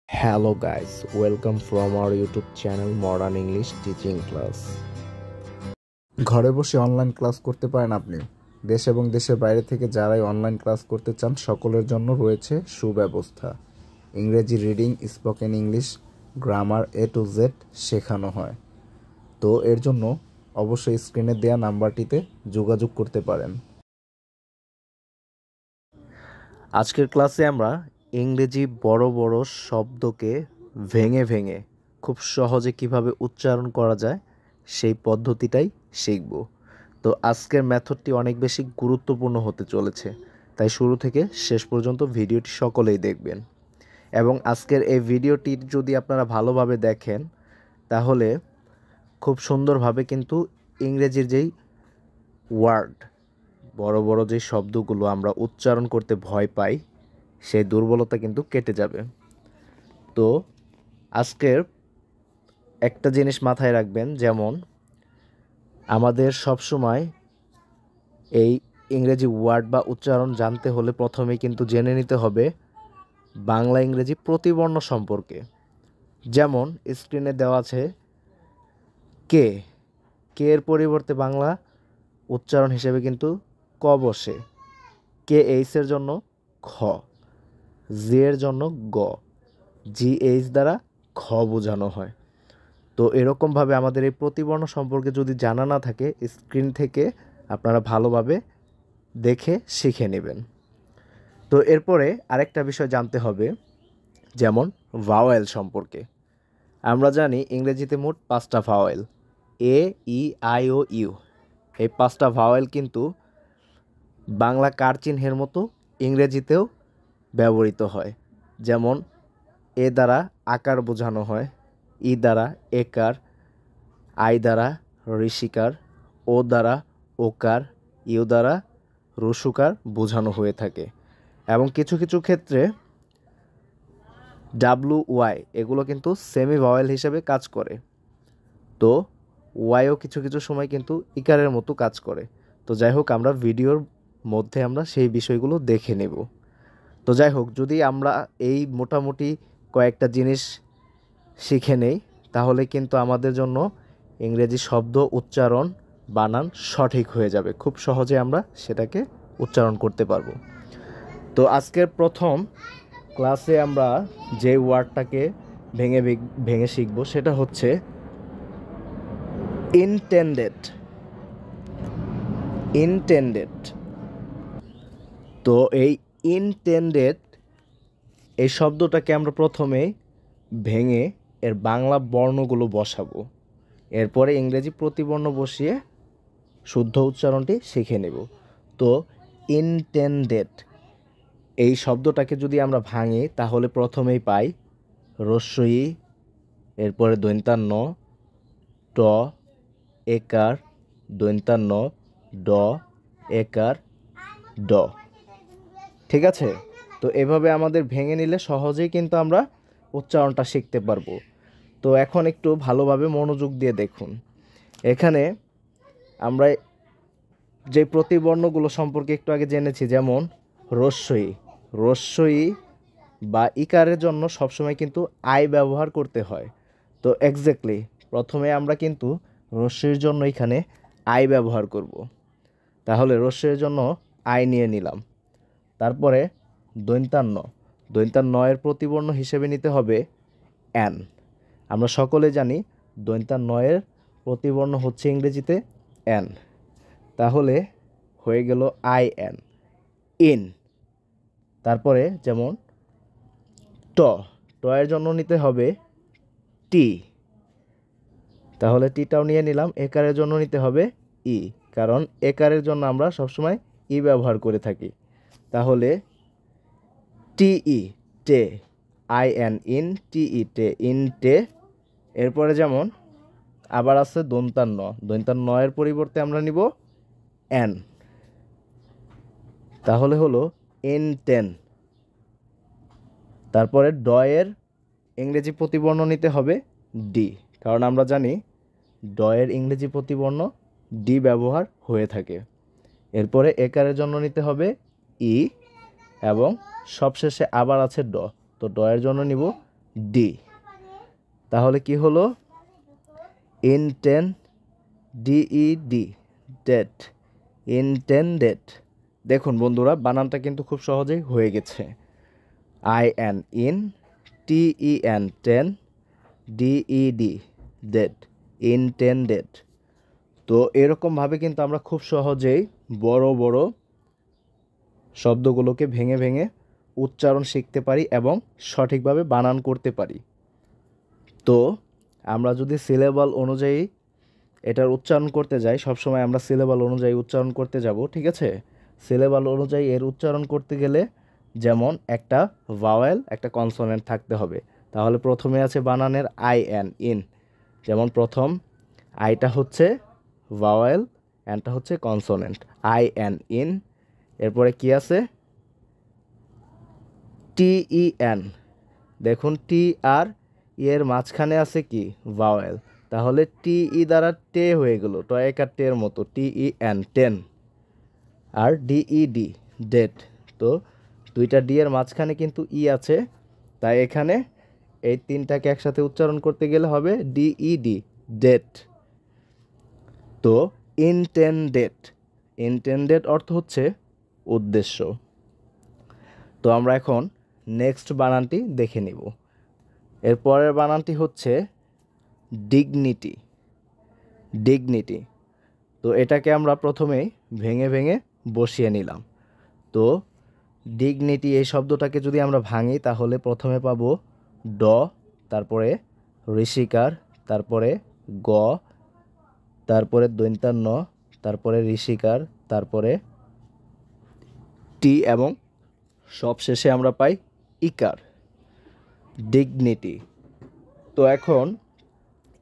Hello guys, welcome from our YouTube channel Modern English Teaching Class. ঘরে বসে online class করতে পারেন আপনি। দেশ এবং দেশের বাইরে থেকে যারাই অনলাইন ক্লাস করতে চান সকলের জন্য রয়েছে সুব্যবস্থা। ইংরেজি reading, spoken English, grammar A to Z শেখানো হয়। তো এর জন্য অবশ্যই স্ক্রিনে দেওয়া নাম্বারটিতে যোগাযোগ করতে পারেন। আজকের ক্লাসে আমরা ইংরেজি বড় বড় শব্দকে ভেঙে ভেঙে খুব সহজে কিভাবে উচ্চারণ করা যায় সেই পদ্ধতিটাই শিখব। তো আজকের মেথডটি অনেক বেশি গুরুত্বপূর্ণ হতে চলেছে, তাই শুরু থেকে শেষ পর্যন্ত ভিডিওটি সকলেই দেখবেন। এবং আজকের এই ভিডিওটি যদি আপনারা ভালোভাবে দেখেন তাহলে খুব সুন্দরভাবে কিন্তু ইংরেজির যেই ওয়ার্ড, বড় বড় যে শব্দগুলো আমরা উচ্চারণ করতে ভয় পাই সেই দুর্বলতা কিন্তু কেটে যাবে। তো আজকের একটা জিনিস মাথায় রাখবেন, যেমন আমাদের সবসময় এই ইংরেজি ওয়ার্ড বা উচ্চারণ জানতে হলে প্রথমেই কিন্তু জেনে নিতে হবে বাংলা ইংরেজি প্রতিবর্ণ সম্পর্কে। যেমন স্ক্রিনে দেওয়া আছে কে, কে এর পরিবর্তে বাংলা উচ্চারণ হিসেবে কিন্তু ক বসে। কে এইচ এর জন্য খ, জি এর জন্য গ, জি এইচ দ্বারা খ বোঝানো হয়। তো এরকমভাবে আমাদের এই প্রতিবর্ণ সম্পর্কে যদি জানা না থাকে, স্ক্রিন থেকে আপনারা ভালোভাবে দেখে শিখে নেবেন। তো এরপরে আরেকটা বিষয় জানতে হবে, যেমন ভাওয়েল সম্পর্কে। আমরা জানি ইংরেজিতে মোট 5টা vowel, A, E, I O U. এই 5টা ভাওয়েল কিন্তু বাংলা কার চিহ্নের মতো ইংরেজিতেও ব্যবহৃত হয়। যেমন এ দ্বারা আকার বোঝানো হয়, ই দ্বারা একার, আই দ্বারা ঋষিকার, ও দ্বারা ওকার, ইউ দ্বারা রসুকার বোঝানো হয়ে থাকে। এবং কিছু কিছু ক্ষেত্রে ডাব্লু ওয়াই এগুলো কিন্তু সেমি ভাওয়েল হিসেবে কাজ করে। তো ওয়াইও কিছু কিছু সময় কিন্তু ইকারের মতো কাজ করে। তো যাই হোক, আমরা ভিডিওর মধ্যে আমরা সেই বিষয়গুলো দেখে নেব। তো যাই হোক, যদি আমরা এই মোটামুটি কয়েকটা জিনিস শিখে নেই তাহলে কিন্তু আমাদের জন্য ইংরেজি শব্দ উচ্চারণ বানান সঠিক হয়ে যাবে, খুব সহজে আমরা সেটাকে উচ্চারণ করতে পারবো। তো আজকের প্রথম ক্লাসে আমরা যে ওয়ার্ডটাকে ভেঙে ভেঙে শিখব সেটা হচ্ছে ইনটেন্ডেড। ইনটেন্ডেড। তো এই ইনটেন্ডেড এই শব্দটাকে আমরা প্রথমে ভেঙে এর বাংলা বর্ণগুলো বসাবো, এরপরে ইংরেজি প্রতিবর্ণ বসিয়ে শুদ্ধ উচ্চারণটি শিখে নেব। তো ইনটেন্ডেড এই শব্দটাকে যদি আমরা ভাঙি তাহলে প্রথমেই পাই রস্বই, এরপরে দন্ত্যান্ন ট, একার দন্ত্যান্ন ড, একার ড। ঠিক আছে? তো এভাবে আমাদের ভেঙে নিলে সহজেই কিন্তু আমরা উচ্চারণটা শিখতে পারবো। তো এখন একটু ভালোভাবে মনোযোগ দিয়ে দেখুন। এখানে আমরা যে প্রতিবর্ণগুলো সম্পর্কে একটু আগে জেনেছি, যেমন রস্বই, রস্বই বা ইকারের জন্য সবসময় কিন্তু আই ব্যবহার করতে হয়। তো এক্স্যাক্টলি প্রথমে আমরা কিন্তু রস্বইয়ের জন্য এখানে আই ব্যবহার করব। তাহলে রস্বইয়ের জন্য আই নিয়ে নিলাম। তারপরে দন্ত্যান্ন, দন্ত্যান্ন এর প্রতিবর্ণ হিসেবে নিতে হবে অ্যান। আমরা সকলে জানি দন্ত্যান্ন এর প্রতিবর্ণ হচ্ছে ইংরেজিতে অ্যান। তাহলে হয়ে গেল আই এন, ইন। তারপরে যেমন ট, ট এর জন্য নিতে হবে টি। তাহলে টিটাও নিয়ে নিলাম। একারের জন্য নিতে হবে ই, কারণ একারের জন্য আমরা সবসময় ই ব্যবহার করে থাকি। তাহলে টিই, টে, আই এন ইন, টিই টে, ইন টে। এরপরে যেমন আবার আছে দন্ত্যান্ন, দন্ত্যান্ন এর পরিবর্তে আমরা নিব এন, তাহলে হলো ইন টেন। তারপরে ড এর ইংরেজি প্রতিবর্ণ নিতে হবে ডি, কারণ আমরা জানি ড এর ইংরেজি প্রতিবর্ণ ডি ব্যবহার হয়ে থাকে। এরপরে একারের জন্য নিতে হবে ই, এবং সবশেষে আবার আছে ড। তো ড এর জন্য নিব ডি। তাহলে কি হলো? Inten, D E D, ded, intended. দেখুন বন্ধুরা, বানানটা কিন্তু খুব সহজেই হয়ে গেছে। I N, in, T E N, ten, D E D, ded, intended. তো এরকমভাবে কিন্তু আমরা খুব সহজেই বড় বড় শব্দগুলোকে ভেঙে ভেঙে উচ্চারণ শিখতে পারি এবং সঠিকভাবে বানান করতে পারি। তো আমরা যদি সিলেবাল অনুযায়ী এটার উচ্চারণ করতে যাই, সবসময় আমরা সিলেবাল অনুযায়ী উচ্চারণ করতে যাব, ঠিক আছে? সিলেবাল অনুযায়ী এর উচ্চারণ করতে গেলে যেমন একটা ভাওয়েল, একটা কনসোনেন্ট থাকতে হবে। তাহলে প্রথমে আছে বানানের আই এন, ইন। যেমন প্রথম আইটা হচ্ছে ভাওয়েল, এনটা হচ্ছে কনসোনেন্ট। I N, in. এরপরে কি আছে? টিইএন। দেখুন টি আর এর মাঝখানে আছে কি? ভাওয়েল। তাহলে টিই দ্বারা টে হয়ে গেল, ট একার টের মতো, টিইএন, টেন। আর ডিইডি, ডেট। তো দুইটা ডি এর মাঝখানে কিন্তু ই আছে, তাই এখানে এই তিনটাকে একসাথে উচ্চারণ করতে গেলে হবে ডিইডি, ডেট। তো ইনটেন্ডেড, ইনটেন্ডেড অর্থ হচ্ছে উদ্দেশ্য। তো আমরা এখন নেক্সট বানানটি দেখে নিব। এর পরের বানানটি হচ্ছে ডিগনিটি, ডিগনিটি। তো এটাকে আমরা প্রথমেই ভেঙে ভেঙে বসিয়ে নিলাম। তো ডিগনিটি এই শব্দটাকে যদি আমরা ভাঙি তাহলে প্রথমে পাবো ড, তারপরে ঋষিকার, তারপরে গ, তারপরে দন্ত্য, তারপরে ঋষিকার, তারপরে টি এবং সবশেষে আমরা পাই ইকার, ডিগনিটি। তো এখন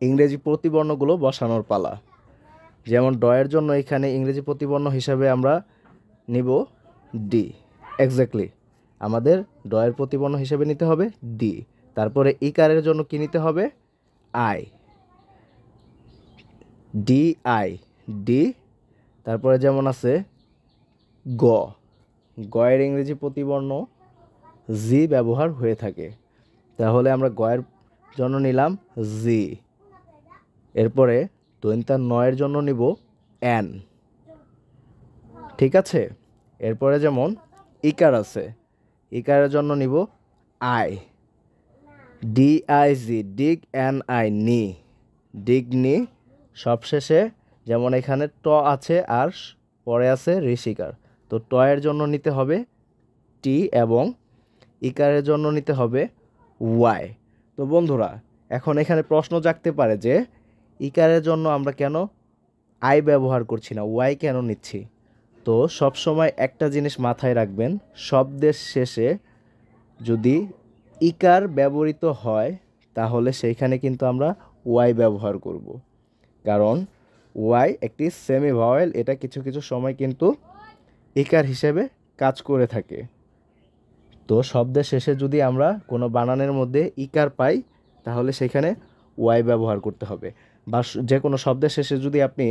ইংরেজি প্রতিবর্ণগুলো বসানোর পালা। যেমন ড এর জন্য এখানে ইংরেজি প্রতিবর্ণ হিসাবে আমরা নিব ডি। এক্স্যাক্টলি আমাদের ড এর প্রতিবর্ণ হিসেবে নিতে হবে ডি। তারপরে ইকারের জন্য কি নিতে হবে? I, D I, D. তারপরে যেমন আছে গ, গ এর ইংরেজি প্রতিবর্ণ জি ব্যবহার হয়ে থাকে, তাহলে আমরা গ এর জন্য নিলাম জি। এরপরে দন্ত্যা নয়ের জন্য নিব এন, ঠিক আছে? এরপরে যেমন ইকার আছে, ইকারের জন্য নিব আই, ডিআইজি, ডিগ, এন আই, নি, ডিগনি। সবশেষে যেমন এখানে ট আছে আর পরে আছে ঋষিকার, তো ট এর জন্য নিতে হবে টি এবং ইকারের জন্য নিতে হবে ওয়াই। তো বন্ধুরা, এখন এখানে প্রশ্ন জাগতে পারে যে ইকারের জন্য আমরা কেন আই ব্যবহার করছি না, ওয়াই কেন নিচ্ছি? তো সবসময় একটা জিনিস মাথায় রাখবেন, শব্দের শেষে যদি ইকার ব্যবহৃত হয় তাহলে সেইখানে কিন্তু আমরা ওয়াই ব্যবহার করব, কারণ ওয়াই একটি সেমি ভাওয়েল, এটা কিছু কিছু সময় কিন্তু ইকার হিসেবে কাজ করে থাকে। তো শব্দের শেষে যদি আমরা কোনো বানানের মধ্যে ইকার পাই তাহলে সেখানে ওয়াই ব্যবহার করতে হবে। বা যে কোনো শব্দের শেষে যদি আপনি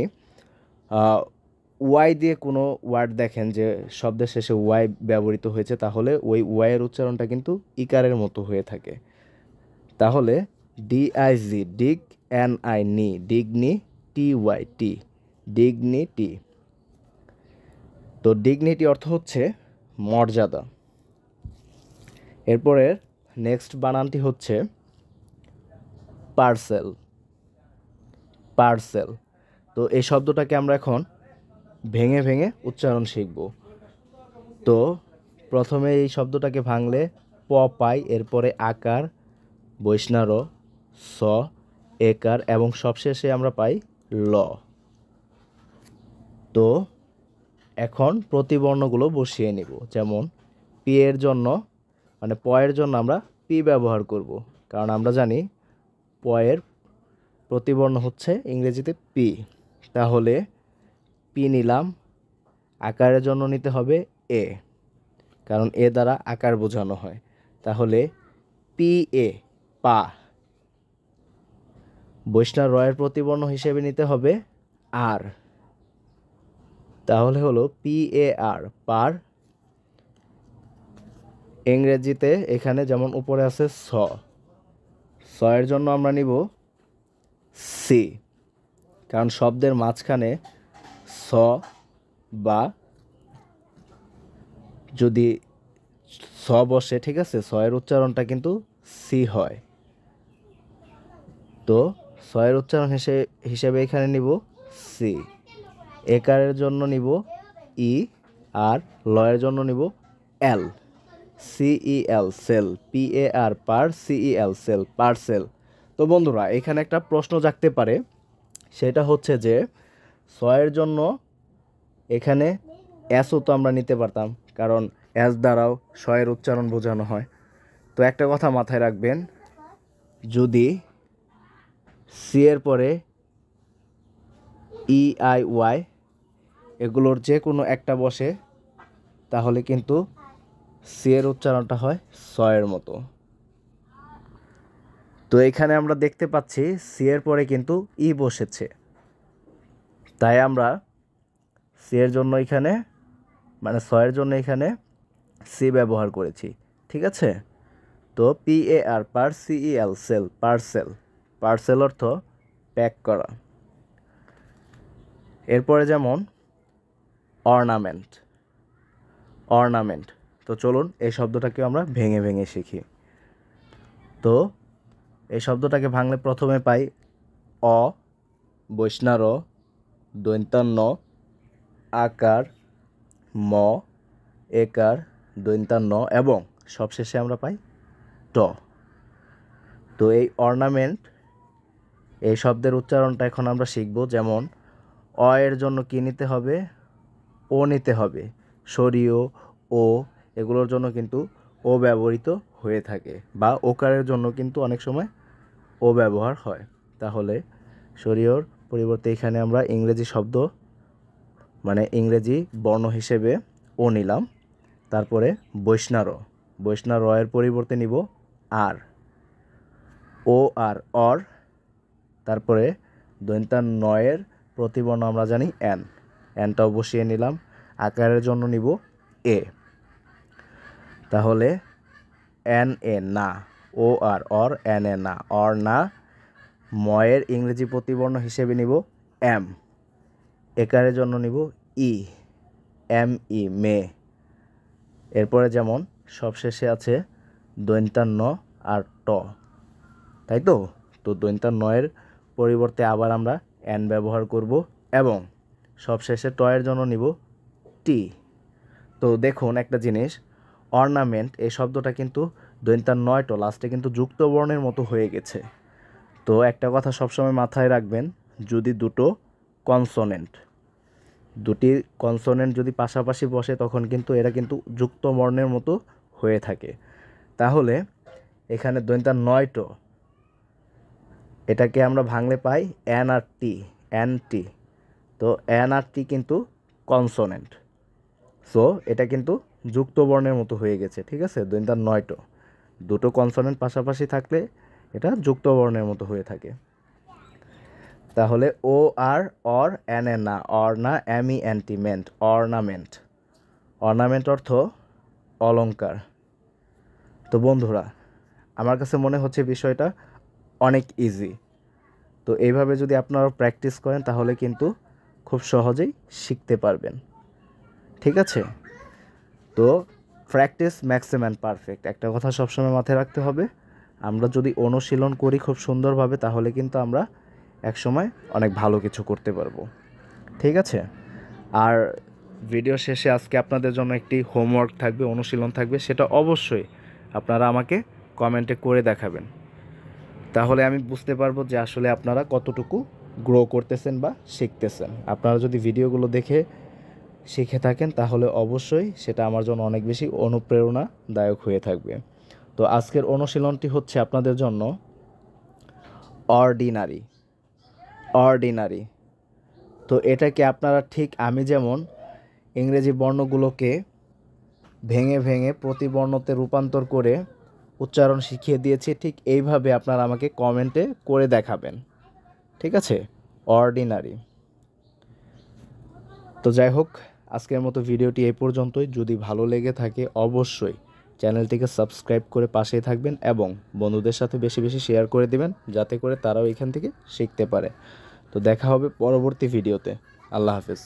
ওয়াই দিয়ে কোনো ওয়ার্ড দেখেন যে শব্দের শেষে ওয়াই ব্যবহৃত হয়েছে, তাহলে ওই ওয়াইয়ের উচ্চারণটা কিন্তু ইকারের মতো হয়ে থাকে। তাহলে ডিআইজি, ডিগ, এন আই, নি, ডিগনি, টি ওয়াই, টি, ডিগনিটি। তো ডিগনিটি অর্থ হচ্ছে মর্যাদা। এরপরে নেক্সট বানানটি হচ্ছে পার্সেল, পার্সেল। তো এই শব্দটাকে আমরা এখন ভেঙে ভেঙে উচ্চারণ শিখব। তো প্রথমে এই শব্দটাকে ভাঙলে প পাই, এরপরে আকার, বৈষ্ণার, স, একার এবং সবশেষে আমরা পাই ল। তো এখন প্রতিবর্ণগুলো বসিয়ে নিব। যেমন পি এর জন্য, মানে প এর জন্য আমরা পি ব্যবহার করব, কারণ আমরা জানি প এর প্রতিবর্ণ হচ্ছে ইংরেজিতে পি। তাহলে পি নিলাম। আকারের জন্য নিতে হবে এ, কারণ এ দ্বারা আকার বোঝানো হয়, তাহলে পি এ, পা। বৈষ্ণব রয়ের প্রতিবর্ণ হিসেবে নিতে হবে আর, তাহলে হলো পি এ আর, পার। ইংরেজিতে এখানে যেমন উপরে আছে স, এর জন্য আমরা নিব সি, কারণ শব্দের মাঝখানে স বা যদি স বসে, ঠিক আছে, এর উচ্চারণটা কিন্তু সি হয়। তো এর উচ্চারণ হিসেবে এখানে নিব সি। একারের জন্য নিব ই, আর লয়ের জন্য নিব এল। সিইএল সেল, PAR পার, সিইএল সেল পার্সেল। তো বন্ধুরা এখানে একটা প্রশ্ন জাগতে পারে, সেটা হচ্ছে যে এর জন্য এখানে এসও তো আমরা নিতে পারতাম, কারণ এস দ্বারাও এর উচ্চারণ বোঝানো হয়। তো একটা কথা মাথায় রাখবেন, যদি সি এর পরে EIY এগুলোর যে কোনো একটা বসে, তাহলে কিন্তু সি এর উচ্চারণটা হয় এর মতো। তো এখানে আমরা দেখতে পাচ্ছি সি এর পরে কিন্তু ই বসেছে, তাই আমরা সি এর জন্য এখানে মানে এর জন্য এখানে সি ব্যবহার করেছি, ঠিক আছে। তো PAR পার, সিইএল সেল পার্সেল। পার্সেল অর্থ প্যাক করা। এরপরে যেমন অর্নামেন্ট, অর্নামেন্ট। তো চলুন এই শব্দটাকে আমরা ভেঙে ভেঙে শিখি। তো এই শব্দটাকে ভাঙলে প্রথমে পাই অ, বৈষ্ণার, দন্তান্ন, আকার, ম, একার, দন্তান্ন এবং সবশেষে আমরা পাই ট। তো এই অর্নামেন্ট এই শব্দের উচ্চারণটা এখন আমরা শিখব। যেমন অ এর জন্য কী নিতে হবে? ও নিতে হবে। সরিয়, ও এগুলোর জন্য কিন্তু ও ব্যবহৃত হয়ে থাকে, বা ওকারের জন্য কিন্তু অনেক সময় ও ব্যবহার হয়। তাহলে সরিয়র পরিবর্তে এখানে আমরা ইংরেজি শব্দ মানে ইংরেজি বর্ণ হিসেবে ও নিলাম। তারপরে বৈষ্ণার, বৈষ্ণার এর পরিবর্তে নিব আর, ও আর অর। তারপরে দন্তান নয়ের প্রতিবর্ণ আমরা জানি এন, এনটাও বসিয়ে নিলাম। আকারের জন্য নিব এ, তাহলে এন এ না, ও আর অর, এন এ না, অর না। ময়ের ইংরেজি প্রতিবর্ণ হিসেবে নিব এম। একারের জন্য নিব ই, এম ই মে। এরপরে যেমন সবশেষে আছে দন্তান্ন আর ট, তাই তো। তো দন্তান্ন এর পরিবর্তে আবার আমরা এন ব্যবহার করব এবং সবশেষে ট এর জন্য নিব টি। তো দেখুন একটা জিনিস, অর্নামেন্ট এই শব্দটা কিন্তু দন্তান্ন ট লাস্টে কিন্তু যুক্ত বর্ণের মতো হয়ে গেছে। তো একটা কথা সবসময় মাথায় রাখবেন, যদি দুটি কনসোনেন্ট যদি পাশাপাশি বসে তখন কিন্তু এরা কিন্তু যুক্ত বর্ণের মতো হয়ে থাকে। তাহলে এখানে দন্তান্ন ট, এটাকে আমরা ভাঙলে পাই এন আর টি, এন টি। তো এন আর টি কিন্তু কনসোনেন্ট, সো এটা কিন্তু যুক্ত বর্ণের মতো হয়ে গেছে, ঠিক আছে। দন্তান্ন ট, দুটো কনসোনেন্ট পাশাপাশি থাকলে এটা যুক্ত বর্ণের মতো হয়ে থাকে। তাহলে ও আর অর, এন এ না, অর না, M E N T ment, ornament. Ornament অর্থ অলংকার। তো বন্ধুরা আমার কাছে মনে হচ্ছে বিষয়টা অনেক ইজি। তো এইভাবে যদি আপনারা প্র্যাকটিস করেন তাহলে কিন্তু খুব সহজেই শিখতে পারবেন, ঠিক আছে। তো practice max a man perfect, একটা কথা সবসময় মাথায় রাখতে হবে। আমরা যদি অনুশীলন করি খুব সুন্দরভাবে তাহলে কিন্তু আমরা একসময় অনেক ভালো কিছু করতে পারবো, ঠিক আছে। আর ভিডিও শেষে আজকে আপনাদের জন্য একটি হোমওয়ার্ক থাকবে, অনুশীলন থাকবে, সেটা অবশ্যই আপনারা আমাকে কমেন্টে করে দেখাবেন। তাহলে আমি বুঝতে পারবো যে আসলে আপনারা কতটুকু গ্রো করতেছেন বা শিখতেছেন। আপনারা যদি ভিডিওগুলো দেখে শিখে থাকেন তাহলে অবশ্যই সেটা আমার জন্য অনেক বেশি অনুপ্রেরণাদায়ক হয়ে থাকবে। তো আজকের অনুশীলনটি হচ্ছে আপনাদের জন্য অর্ডিনারি, অর্ডিনারি। তো এটাকে আপনারা ঠিক আমি যেমন ইংরেজি বর্ণগুলোকে ভেঙে ভেঙে প্রতিবর্ণতে রূপান্তর করে উচ্চারণ শিখিয়ে দিয়েছি, ঠিক এইভাবে আপনারা আমাকে কমেন্টে করে দেখাবেন, ঠিক আছে। অর্ডিনারি। তো যাই হোক, আজকের মতো ভিডিওটি এই পর্যন্তই। যদি ভালো লেগে থাকে অবশ্যই চ্যানেলটিকে সাবস্ক্রাইব করে পাশেই থাকবেন এবং বন্ধুদের সাথে বেশি বেশি শেয়ার করে দিবেন যাতে করে তারাও এখান থেকে শিখতে পারে। তো দেখা হবে পরবর্তী ভিডিওতে। আল্লাহ হাফেজ।